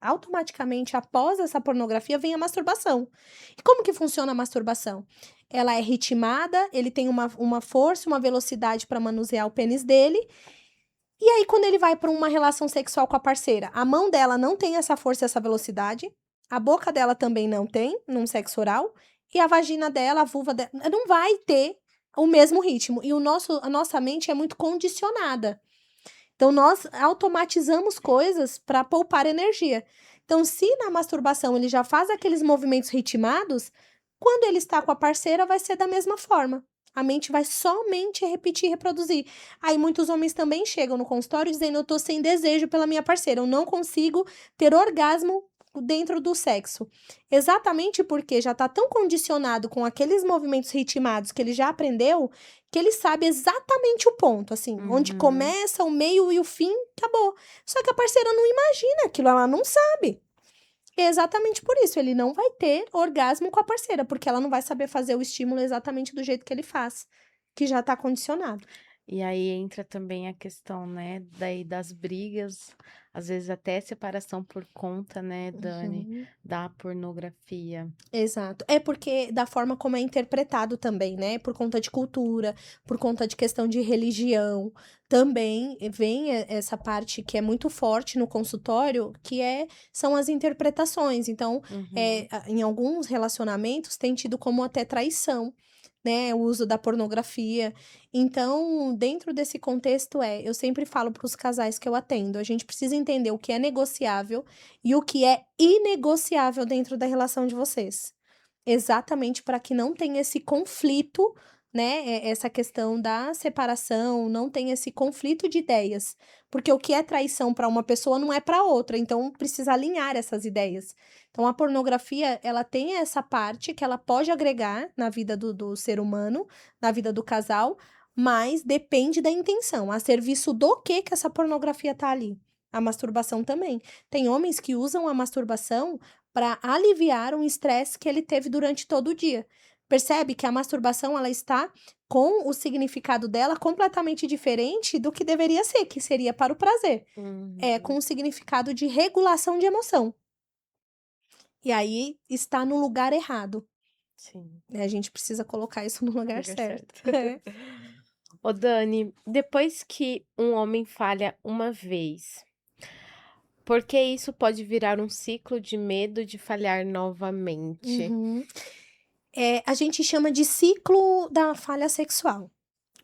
automaticamente, após essa pornografia, vem a masturbação. E como que funciona a masturbação? Ela é ritmada, ele tem uma força, uma velocidade para manusear o pênis dele, e aí, quando ele vai para uma relação sexual com a parceira, a mão dela não tem essa força, essa velocidade, a boca dela também não tem, num sexo oral, e a vagina dela, a vulva dela, não vai ter o mesmo ritmo. E a nossa mente é muito condicionada. Então, nós automatizamos coisas para poupar energia. Então, se na masturbação ele já faz aqueles movimentos ritmados, quando ele está com a parceira, vai ser da mesma forma. A mente vai somente repetir e reproduzir. Aí muitos homens também chegam no consultório dizendo: eu tô sem desejo pela minha parceira, eu não consigo ter orgasmo dentro do sexo. Exatamente porque já tá tão condicionado com aqueles movimentos ritmados que ele já aprendeu, que ele sabe exatamente o ponto, assim, onde começa, o meio e o fim, acabou. Só que a parceira não imagina aquilo, ela não sabe. É exatamente por isso, ele não vai ter orgasmo com a parceira, porque ela não vai saber fazer o estímulo exatamente do jeito que ele faz, que já tá condicionado. E aí entra também a questão, né, daí das brigas, às vezes até separação por conta, né, Dani, Uhum. da pornografia. Exato. É porque da forma como é interpretado também, né? Por conta de cultura, por conta de questão de religião. Também vem essa parte que é muito forte no consultório, são as interpretações. Então, Uhum. em alguns relacionamentos tem tido como até traição, né? O uso da pornografia. Então, dentro desse contexto, eu sempre falo para os casais que eu atendo, a gente precisa entender o que é negociável e o que é inegociável dentro da relação de vocês. Exatamente para que não tenha esse conflito, né? Essa questão da separação, não tenha esse conflito de ideias. Porque o que é traição para uma pessoa não é para outra, então precisa alinhar essas ideias. Então a pornografia, ela tem essa parte que ela pode agregar na vida do ser humano, na vida do casal, mas depende da intenção, a serviço do que essa pornografia tá ali. A masturbação também. Tem homens que usam a masturbação para aliviar um estresse que ele teve durante todo o dia. Percebe que a masturbação ela está com o significado dela completamente diferente do que deveria ser, que seria para o prazer. É com Uhum. o significado de regulação de emoção. E aí está no lugar errado, Sim, né? A gente precisa colocar isso no lugar lugar certo. certo. É. Ô, Dani, depois que um homem falha uma vez, por que isso pode virar um ciclo de medo de falhar novamente? Uhum. A gente chama de ciclo da falha sexual.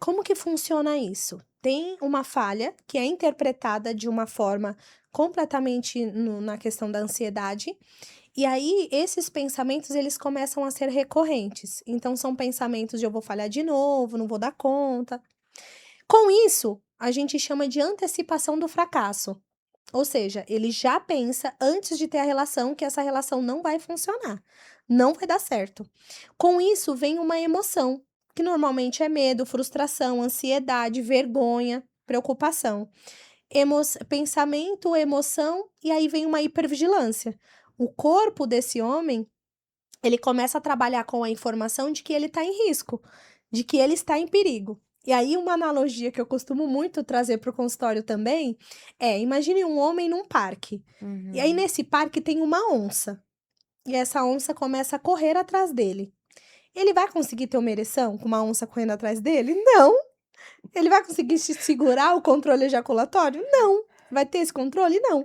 Como que funciona isso? Tem uma falha que é interpretada de uma forma completamente na questão da ansiedade, e aí esses pensamentos eles começam a ser recorrentes. Então são pensamentos de eu vou falhar de novo, não vou dar conta. Com isso, a gente chama de antecipação do fracasso. Ou seja, ele já pensa antes de ter a relação que essa relação não vai funcionar, não vai dar certo. Com isso vem uma emoção, que normalmente é medo, frustração, ansiedade, vergonha, preocupação. Pensamento, emoção, e aí vem uma hipervigilância. O corpo desse homem, ele começa a trabalhar com a informação de que ele está em risco, de que ele está em perigo. E aí, uma analogia que eu costumo muito trazer para o consultório também imagine um homem num parque. E aí, Uhum. nesse parque, tem uma onça. E essa onça começa a correr atrás dele. Ele vai conseguir ter uma ereção com uma onça correndo atrás dele? Não. Ele vai conseguir segurar o controle ejaculatório? Não. Vai ter esse controle? Não.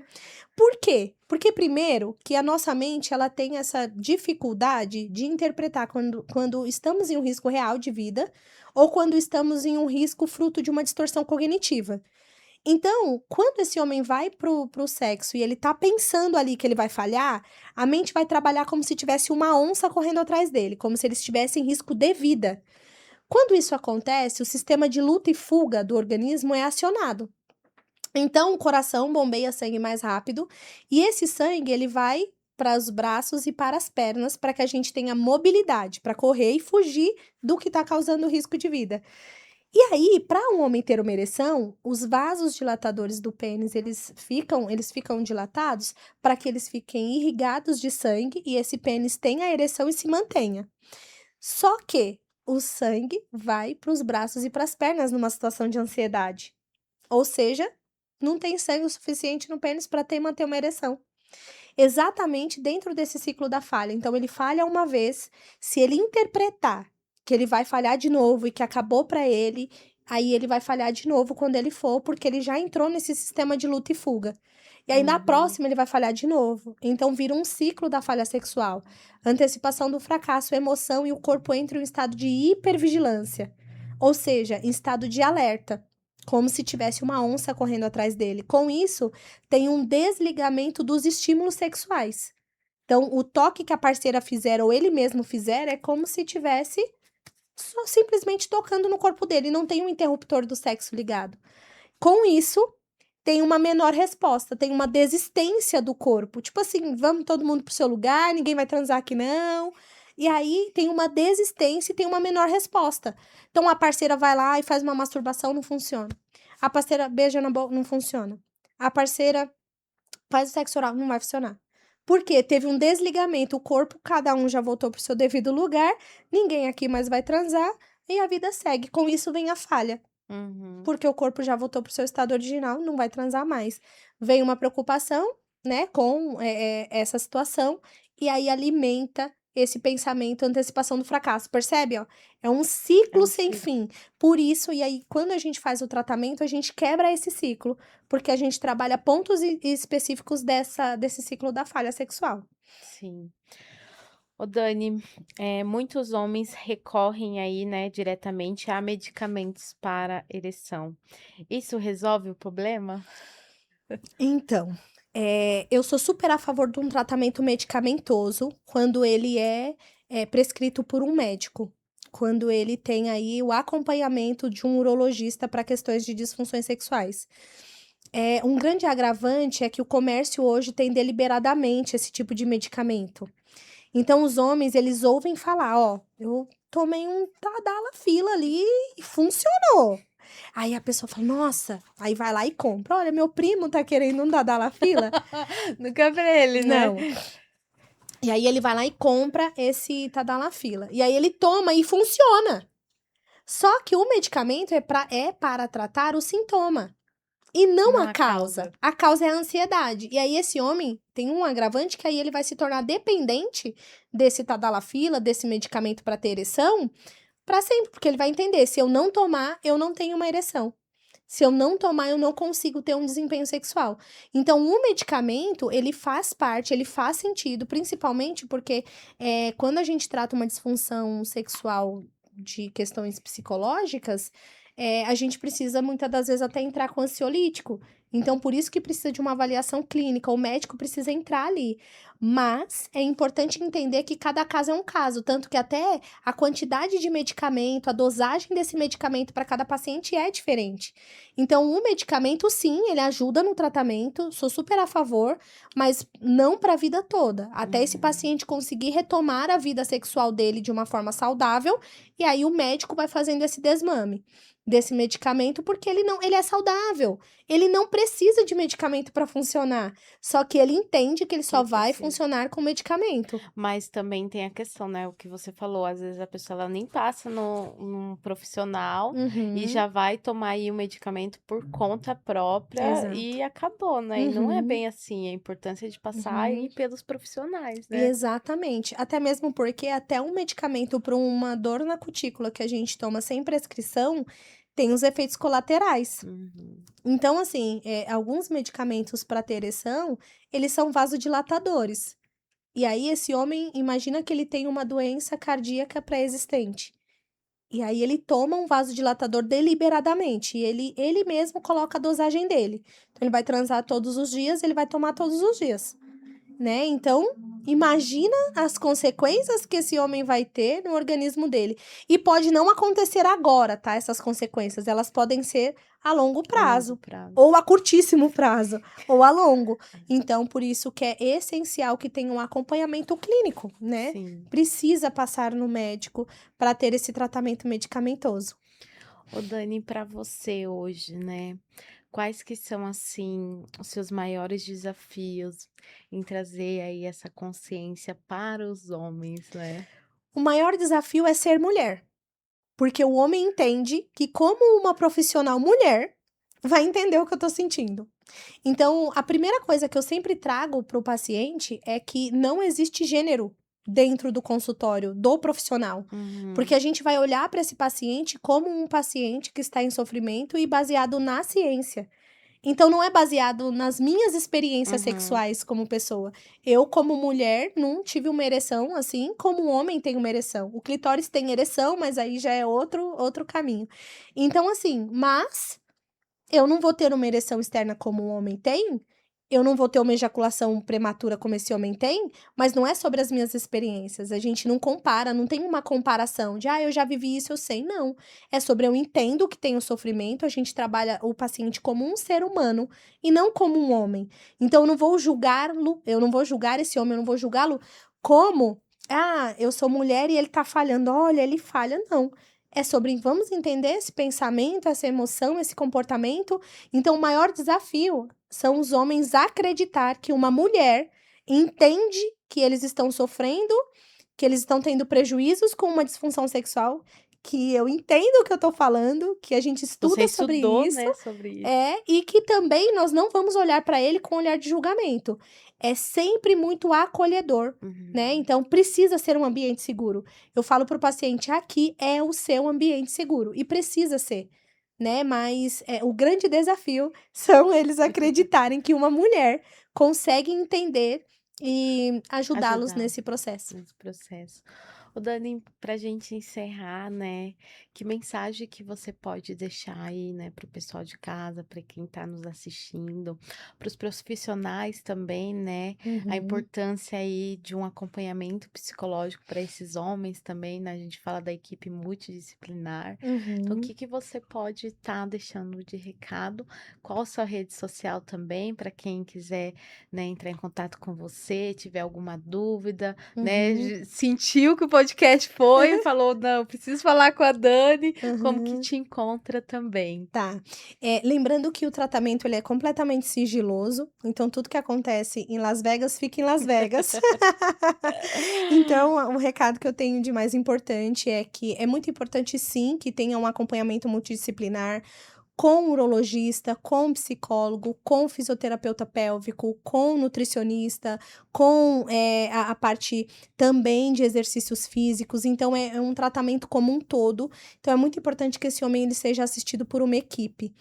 Por quê? Porque primeiro que a nossa mente ela tem essa dificuldade de interpretar quando estamos em um risco real de vida ou quando estamos em um risco fruto de uma distorção cognitiva. Então, quando esse homem vai pro sexo e ele tá pensando ali que ele vai falhar, a mente vai trabalhar como se tivesse uma onça correndo atrás dele, como se ele estivesse em risco de vida. Quando isso acontece, o sistema de luta e fuga do organismo é acionado. Então, o coração bombeia sangue mais rápido e esse sangue ele vai para os braços e para as pernas para que a gente tenha mobilidade para correr e fugir do que está causando risco de vida. E aí, para um homem ter uma ereção, os vasos dilatadores do pênis eles ficam dilatados para que eles fiquem irrigados de sangue e esse pênis tenha ereção e se mantenha. Só que o sangue vai para os braços e para as pernas numa situação de ansiedade. Ou seja, não tem sangue o suficiente no pênis para ter e manter uma ereção. Exatamente dentro desse ciclo da falha. Então, ele falha uma vez, se ele interpretar que ele vai falhar de novo e que acabou para ele, aí ele vai falhar de novo quando ele for, porque ele já entrou nesse sistema de luta e fuga. E aí, na Uhum. próxima, ele vai falhar de novo. Então, vira um ciclo da falha sexual. Antecipação do fracasso, emoção e o corpo entra em um estado de hipervigilância. Ou seja, em estado de alerta. Como se tivesse uma onça correndo atrás dele. Com isso, tem um desligamento dos estímulos sexuais. Então, o toque que a parceira fizer ou ele mesmo fizer é como se tivesse só simplesmente tocando no corpo dele, não tem um interruptor do sexo ligado. Com isso, tem uma menor resposta, tem uma desistência do corpo. Tipo assim, vamos todo mundo pro seu lugar, ninguém vai transar aqui não. E aí tem uma desistência e tem uma menor resposta. Então a parceira vai lá e faz uma masturbação, não funciona. A parceira beija na boca, não funciona. A parceira faz o sexo oral, não vai funcionar. Porque teve um desligamento, o corpo, cada um já voltou pro seu devido lugar, ninguém aqui mais vai transar e a vida segue. Com isso vem a falha. Uhum. Porque o corpo já voltou pro seu estado original, não vai transar mais. Vem uma preocupação, né, com essa situação, e aí alimenta esse pensamento, antecipação do fracasso, percebe, ó? É um É ciclo um sem ciclo. fim. Por isso, e aí quando a gente faz o tratamento, a gente quebra esse ciclo, porque a gente trabalha pontos específicos desse ciclo da falha sexual. Sim. Ô Dani, muitos homens recorrem aí, né, diretamente a medicamentos para ereção. Isso resolve o problema? Então, eu sou super a favor de um tratamento medicamentoso quando ele é prescrito por um médico. Quando ele tem aí o acompanhamento de um urologista para questões de disfunções sexuais. Um grande agravante é que o comércio hoje tem deliberadamente esse tipo de medicamento. Então, os homens, eles ouvem falar: ó, eu tomei um Tadalafila ali e funcionou. Aí a pessoa fala: nossa, aí vai lá e compra. Olha, meu primo tá querendo um Tadalafila. Nunca pra ele, né? Não. E aí ele vai lá e compra esse Tadalafila. E aí ele toma e funciona. Só que o medicamento é para tratar o sintoma. E não Não a a causa. causa. A causa é a ansiedade. E aí esse homem tem um agravante que aí ele vai se tornar dependente desse Tadalafila, desse medicamento para ter ereção, para sempre, porque ele vai entender, se eu não tomar, eu não tenho uma ereção. Se eu não tomar, eu não consigo ter um desempenho sexual. Então, o medicamento, ele faz parte, ele faz sentido, principalmente porque quando a gente trata uma disfunção sexual de questões psicológicas, a gente precisa muitas das vezes até entrar com ansiolítico. Então, por isso que precisa de uma avaliação clínica, o médico precisa entrar ali. Mas é importante entender que cada caso é um caso, tanto que até a quantidade de medicamento, a dosagem desse medicamento para cada paciente é diferente. Então, o medicamento, sim, ele ajuda no tratamento, sou super a favor, mas não para a vida toda. Até esse Uhum. paciente conseguir retomar a vida sexual dele de uma forma saudável, e aí o médico vai fazendo esse desmame desse medicamento, porque ele é saudável. Ele não precisa de medicamento para funcionar. Só que ele entende que ele Que só ele vai precisa. funcionar com medicamento. Mas também tem a questão, né, o que você falou, às vezes a pessoa ela nem passa num profissional e Uhum, já vai tomar aí o medicamento por conta própria exato. e acabou, né? E não é Uhum, bem assim, a importância de passar aí uhum. pelos profissionais, né? Exatamente. Até mesmo porque até um medicamento para uma dor na cutícula que a gente toma sem prescrição tem os efeitos colaterais. Uhum. Então, assim, alguns medicamentos para ter ereção, eles são vasodilatadores. E aí, esse homem, imagina que ele tem uma doença cardíaca pré-existente. E aí, ele toma um vasodilatador deliberadamente. E ele mesmo coloca a dosagem dele. Então, ele vai transar todos os dias, ele vai tomar todos os dias, né? Então, Imagina as consequências que esse homem vai ter no organismo dele. E pode não acontecer agora, tá? Essas consequências, elas podem ser a longo A longo prazo, prazo. ou a curtíssimo prazo, ou a longo. Então, por isso que é essencial que tenha um acompanhamento clínico, né? Sim. Precisa passar no médico para ter esse tratamento medicamentoso. Ô Dani, para você hoje, né, quais que são, assim, os seus maiores desafios em trazer aí essa consciência para os homens, né? O maior desafio é ser mulher, porque o homem entende que, como uma profissional mulher, vai entender o que eu tô sentindo. Então, a primeira coisa que eu sempre trago para o paciente é que não existe gênero dentro do consultório do profissional, porque Uhum, a gente vai olhar para esse paciente como um paciente que está em sofrimento e baseado na ciência. Então, não é baseado nas minhas experiências uhum, sexuais como pessoa. Eu, como mulher, não tive uma ereção assim como um homem tem uma ereção. O clitóris tem ereção, mas aí já é outro caminho. Então, assim, mas eu não vou ter uma ereção externa como um homem tem, eu não vou ter uma ejaculação prematura como esse homem tem, mas não é sobre as minhas experiências. A gente não compara, não tem uma comparação de, eu já vivi isso, eu sei. Não. É sobre eu entendo que tem o sofrimento, a gente trabalha o paciente como um ser humano e não como um homem. Então, eu não vou julgá-lo, eu não vou julgar esse homem, eu não vou julgá-lo como, eu sou mulher e ele tá falhando. Olha, ele falha. Não. É sobre vamos entender esse pensamento, essa emoção, esse comportamento. Então, o maior desafio são os homens acreditar que uma mulher entende que eles estão sofrendo, que eles estão tendo prejuízos com uma disfunção sexual, que eu entendo o que eu tô falando, que a gente você estuda sobre estudou, isso, né, sobre isso. e que também nós não vamos olhar para ele com olhar de julgamento. É sempre muito acolhedor, né? Uhum. Então precisa ser um ambiente seguro. Eu falo para o paciente, aqui é o seu ambiente seguro e precisa ser, né? Mas o grande desafio são eles acreditarem que uma mulher consegue entender e ajudá-los Ajudar nesse processo. nesse processo. Ô Dani, pra gente encerrar, né, que mensagem que você pode deixar aí, né, para o pessoal de casa, para quem está nos assistindo, para os profissionais também, né, a Uhum, importância aí de um acompanhamento psicológico para esses homens também, né, a gente fala da equipe multidisciplinar. Então, o uhum. que que você pode estar deixando de recado? Qual a sua rede social também, para quem quiser, né, entrar em contato com você, tiver alguma dúvida, né? Uhum, Sentiu que o podcast foi, falou, não, preciso falar com a Dani, como que uhum. te encontra também. Tá. Lembrando que o tratamento ele é completamente sigiloso, então tudo que acontece em Las Vegas fica em Las Vegas. Então, o recado que eu tenho de mais importante é que é muito importante sim que tenha um acompanhamento multidisciplinar com urologista, com psicólogo, com fisioterapeuta pélvico, com nutricionista, com a parte também de exercícios físicos. Então, é um tratamento como um todo. Então, é muito importante que esse homem ele seja assistido por uma equipe.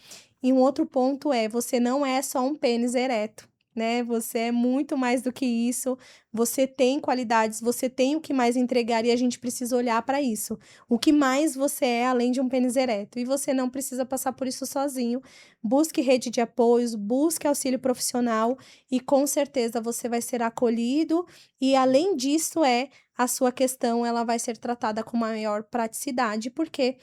E um outro ponto é, você não é só um pênis ereto, né? Você é muito mais do que isso. Você tem qualidades, você tem o que mais entregar e a gente precisa olhar para isso. O que mais você é além de um pênis ereto. E você não precisa passar por isso sozinho. Busque rede de apoios, busque auxílio profissional e com certeza você vai ser acolhido. E além disso, a sua questão ela vai ser tratada com maior praticidade, porque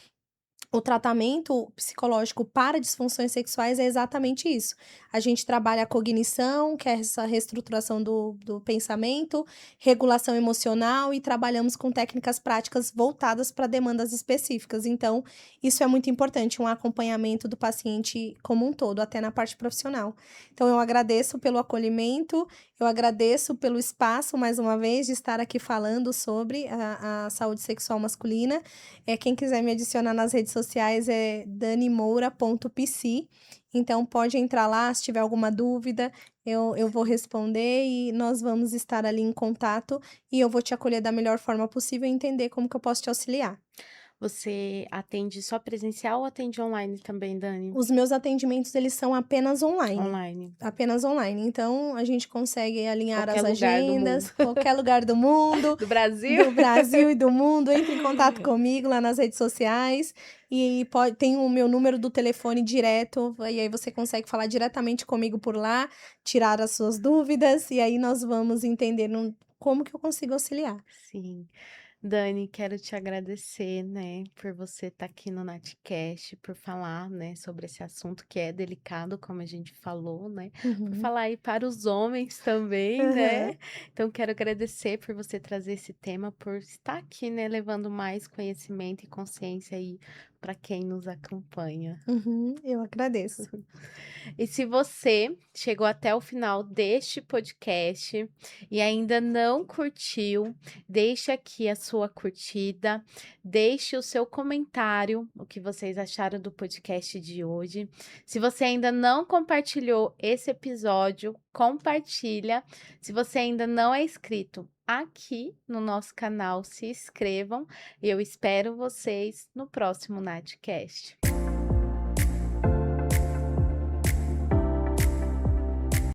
o tratamento psicológico para disfunções sexuais é exatamente isso. A gente trabalha a cognição, que é essa reestruturação do pensamento, regulação emocional e trabalhamos com técnicas práticas voltadas para demandas específicas. Então, isso é muito importante, um acompanhamento do paciente como um todo, até na parte profissional. Então, eu agradeço pelo acolhimento, eu agradeço pelo espaço, mais uma vez, de estar aqui falando sobre a saúde sexual masculina. Quem quiser me adicionar nas redes sociais é danimoura.pc. Então, pode entrar lá, se tiver alguma dúvida, eu vou responder e nós vamos estar ali em contato e eu vou te acolher da melhor forma possível e entender como que eu posso te auxiliar. Você atende só presencial ou atende online também, Dani? Os meus atendimentos, eles são apenas online. Online. Apenas online. Então, a gente consegue alinhar Qualquer as lugar do mundo. agendas, qualquer lugar do mundo, Do Brasil? do Brasil e do mundo. Entre em contato comigo lá nas redes sociais. E tem o meu número do telefone direto. E aí você consegue falar diretamente comigo por lá, tirar as suas dúvidas. E aí nós vamos entender como que eu consigo auxiliar. Sim. Dani, quero te agradecer, né, por você estar aqui no Natcast, por falar, né, sobre esse assunto que é delicado, como a gente falou, né, por Uhum. falar aí para os homens também, né. Aham. Então quero agradecer por você trazer esse tema, por estar aqui, né, levando mais conhecimento e consciência aí para quem nos acompanha. Uhum. Eu agradeço. E se você chegou até o final deste podcast e ainda não curtiu, deixe aqui a sua curtida, deixe o seu comentário, o que vocês acharam do podcast de hoje. Se você ainda não compartilhou esse episódio, compartilha. Se você ainda não é inscrito aqui no nosso canal, se inscrevam. Eu espero vocês no próximo Natcast.